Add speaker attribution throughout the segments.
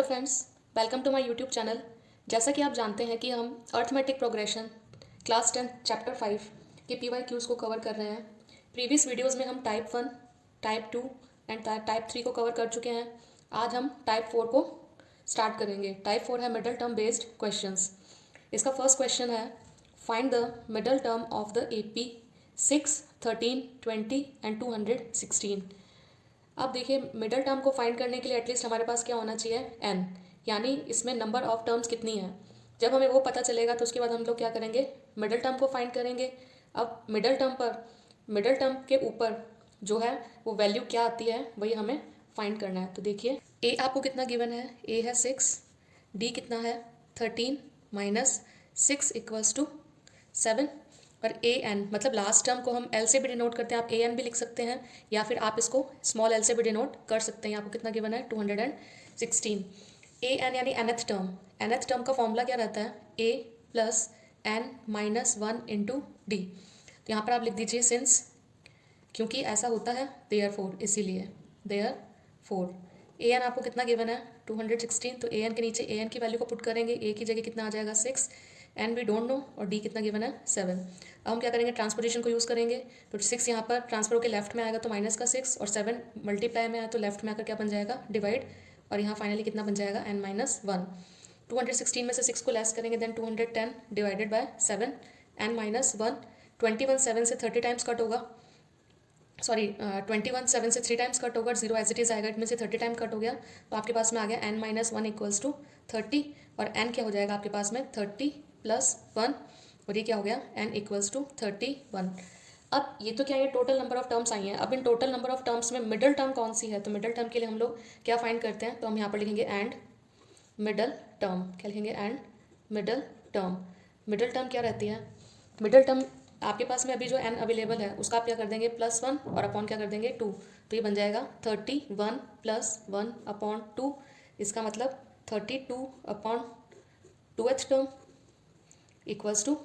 Speaker 1: Hello friends, welcome to my YouTube channel. जैसा कि आप जानते हैं कि हम अर्थमेटिक प्रोग्रेशन क्लास 10 चैप्टर 5 के PYQs को कवर कर रहे हैं। प्रीवियस वीडियोस में हम टाइप 1, टाइप 2 एंड टाइप 3 को कवर कर चुके हैं। आज हम टाइप 4 को स्टार्ट करेंगे। टाइप 4 है मिडल टर्म बेस्ड क्वेश्चंस। इसका फर्स्ट क्वेश्चन है, find the middle term of the AP 6, 13, 20 and 216। अब देखिए, मिडल टर्म को फाइंड करने के लिए एटलीस्ट हमारे पास क्या होना चाहिए, n, यानी इसमें नंबर ऑफ टर्म्स कितनी है। जब हमें वो पता चलेगा तो उसके बाद हम लोग क्या करेंगे, मिडल टर्म को फाइंड करेंगे। अब मिडल टर्म के ऊपर जो है वो वैल्यू क्या आती है वही हमें फाइंड करना है। तो देखिए, a आपको कितना गिवन है, a है 6, d कितना है 13 माइनस 6 इक्वल्स टू 7 और ए एन, मतलब लास्ट टर्म को हम एल से भी डिनोट करते हैं। आप ए एन भी लिख सकते हैं या फिर आप इसको स्मॉल एल से भी डिनोट कर सकते हैं। आपको कितना गिवन है 216। ए एन यानी एनथ टर्म का फॉर्मूला क्या रहता है, a plus n minus 1 into d. तो यहाँ पर आप लिख दीजिए सिंस, क्योंकि ऐसा होता है देयरफॉर, इसीलिए देयरफॉर। ए एन आपको कितना गिवन है 216, तो ए एन के नीचे ए एन की वैल्यू को पुट करेंगे। ए की जगह कितना आ जाएगा 6, एन वी डोंट नो, और डी कितना गिवन है 7। अब हम क्या करेंगे, ट्रांसपोजिशन को यूज़ करेंगे। तो 6 यहाँ पर ट्रांसफर होकर लेफ्ट में आएगा तो माइनस का 6, और 7 मल्टीप्लाई में आया तो लेफ्ट में आकर क्या बन जाएगा, डिवाइड, और यहाँ फाइनली कितना बन जाएगा n माइनस 1। 216 में से 6 को लेस करेंगे, then 210 divided by 7, n minus 1। 21 7 से 30 टाइम्स कट होगा, सॉरी 21 7 से 3 टाइम्स कट होगा, 0 एज इट इज़ आएगा, इनमें से 30 टाइम कट हो गया। तो आपके पास में आ गया n माइनस 1 इक्वल्स टू 30, और n क्या हो जाएगा आपके पास में 30 प्लस 1, और ये क्या हो गया n इक्वल्स टू 31। अब ये तो क्या, ये टोटल नंबर ऑफ टर्म्स आई हैं। अब in total number of terms में मिडल टर्म कौन सी है, तो मिडल टर्म के लिए हम लोग क्या फाइंड करते हैं, तो हम यहाँ पर लिखेंगे एंड मिडल टर्म। क्या लिखेंगे, and middle term. Middle term क्या रहती है, मिडल टर्म आपके पास में अभी जो n अवेलेबल है उसका आप क्या कर देंगे +1 और अपॉन क्या कर देंगे 2। तो ये बन जाएगा 31 प्लस 1 अपॉन 2। इसका मतलब 32 upon 2th term equals to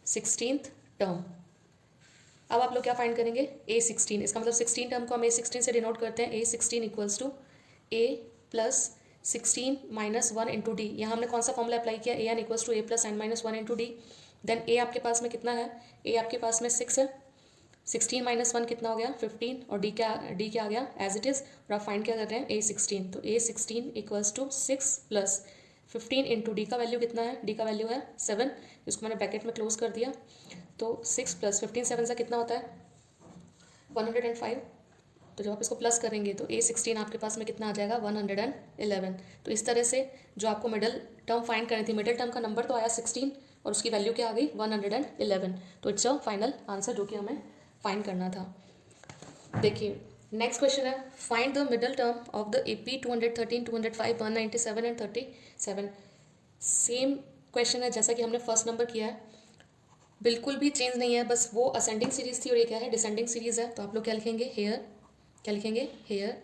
Speaker 1: 16th term. अब आप लोग क्या फाइंड करेंगे, A16। इसका मतलब 16 टर्म को हम A16 से डिनोट करते हैं। A16 equals to A plus 16 minus 1 into d. यहाँ हमने कौन सा फॉर्मूला अप्लाई किया, a n equals to a plus n minus 1 into d. Then a आपके पास में कितना है, ए आपके पास में 6 है, 16 माइनस 1 कितना हो गया 15, और डी क्या आ गया एज इट इज़। और आप फाइंड क्या कर रहे हैं A16। तो A16 equals to 6 plus 15 into D का वैल्यू कितना है, डी का वैल्यू है 7, इसको मैंने ब्रैकेट में क्लोज कर दिया। तो 6 प्लस 15 7 से कितना होता है 105। तो जब आप इसको प्लस करेंगे तो A16 आपके पास में कितना आ जाएगा 111। तो इस तरह से जो आपको मिडल टर्म फाइंड करनी थी, मिडल टर्म का नंबर तो आया 16 और उसकी वैल्यू क्या आ गई 111। तो इट्स अ फाइनल आंसर जो कि हमें फाइंड करना था। देखिए, नेक्स्ट क्वेश्चन है, find the middle term of the AP 213, 205, 197 and 37। Same question है जैसा कि हमने फर्स्ट नंबर किया है, बिल्कुल भी चेंज नहीं है, बस वो असेंडिंग सीरीज थी और ये क्या है, डिसेंडिंग सीरीज है। तो आप लोग क्या लिखेंगे, हेयर, क्या लिखेंगे, here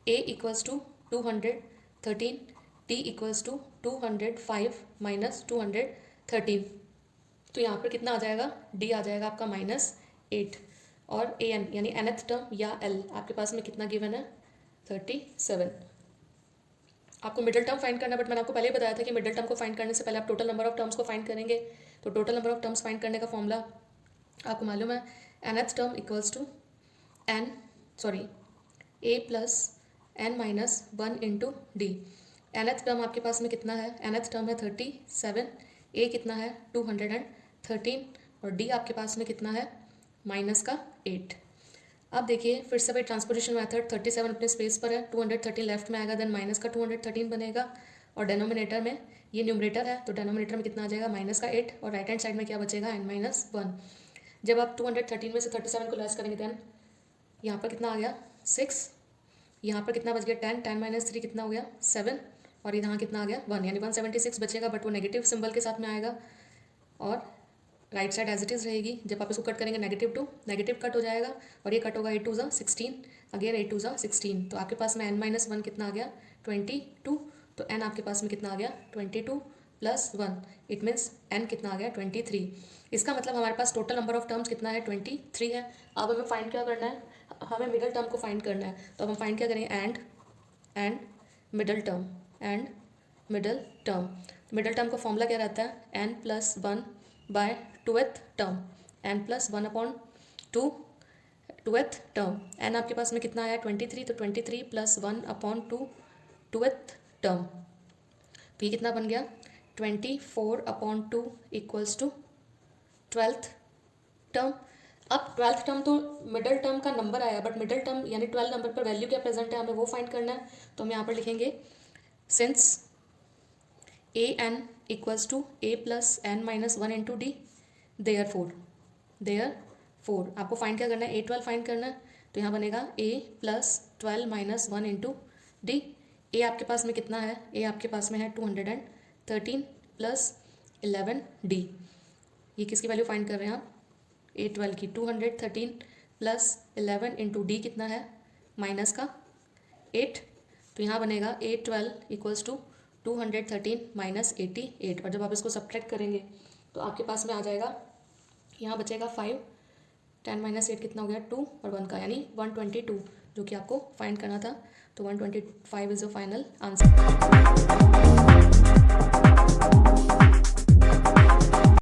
Speaker 1: A equals to 213, D equals to 205 minus 213। तो यहाँ पर कितना आ जाएगा, D आ जाएगा आपका -8, और AN यानी nth टर्म या L आपके पास में कितना गिवन है 37। आपको मिडल टर्म फाइंड करना है, बट मैंने आपको पहले ही बताया था कि मिडल टर्म को फाइंड करने से पहले आप टोटल नंबर ऑफ टर्म्स को फाइंड करेंगे। तो total number of terms find करने का फॉर्मूला आपको मालूम है, nth term equals to A plus n minus 1 into D. nth term आपके पास में कितना है, nth टर्म है 37, A कितना है 213, और D आपके पास में कितना है -8। अब देखिए फिर से भाई ट्रांसपोजिशन मेथड, 37 अपने स्पेस पर है, 213 लेफ्ट में आएगा, देन माइनस का 213 बनेगा, और डेनोमिनेटर में ये न्यूमरेटर है तो डेनोमिनेटर में कितना आ जाएगा -8, और राइट हैंड साइड में क्या बचेगा n-1। जब आप 213 में से 37 को लेस करेंगे देन यहाँ पर कितना आ गया 6, यहाँ पर कितना बच गया 10, 10 माइनस 3 कितना हो गया 7, और यहाँ कितना आ गया 1, यानी 176 बचेगा, बट वो नेगेटिव सिंबल के साथ में आएगा, और right side as it is रहेगी। जब आप इसको कट करेंगे -2 नेगेटिव कट हो जाएगा, और ये कट होगा 8 2 16, अगेन 8 2 16। तो आपके पास में n-1 कितना आ गया 22। तो n आपके पास में कितना आ गया 22 प्लस 1, इट मीन्स n कितना आ गया 23। इसका मतलब हमारे पास टोटल नंबर ऑफ टर्म्स कितना है 23 है। अब हमें फाइंड क्या करना है, हमें मिडल टर्म को फाइंड करना है। तो अब हम फाइंड क्या करेंगे, and middle term, and middle term. Middle term का फॉर्मूला क्या रहता है, n+1/2th term, n+1/2 2th term. n आपके पास में कितना आया 23, तो 23 + 1/2 2th टर्म, तो ये कितना बन गया 24/2 = 12th टर्म। अब 12th टर्म तो मिडल टर्म का नंबर आया, बट मिडल टर्म यानी 12 नंबर पर वैल्यू क्या प्रेजेंट है हमें वो फाइंड करना है। तो हम यहाँ पर लिखेंगे since an = a + n - 1 × d, therefore आपको फाइंड क्या करना है, a12 फाइंड करना है। तो यहाँ बनेगा a + 12 - 1 × d। a आपके पास में कितना है, a आपके पास में है 213 + 11d। ये किसकी वैल्यू फाइंड कर रहे हैं आप, a12 की। 213 + 11 × d कितना है, -8। तो यहाँ बनेगा a12 = 213 - 88। और जब आप इसको सब्ट्रैक्ट करेंगे तो आपके पास में आ जाएगा, यहाँ बचेगा 5, 10 - 8 कितना हो गया 2 और 1 का, यानी 122, जो कि आपको फाइंड करना था। तो 125 इज़ द फाइनल आंसर।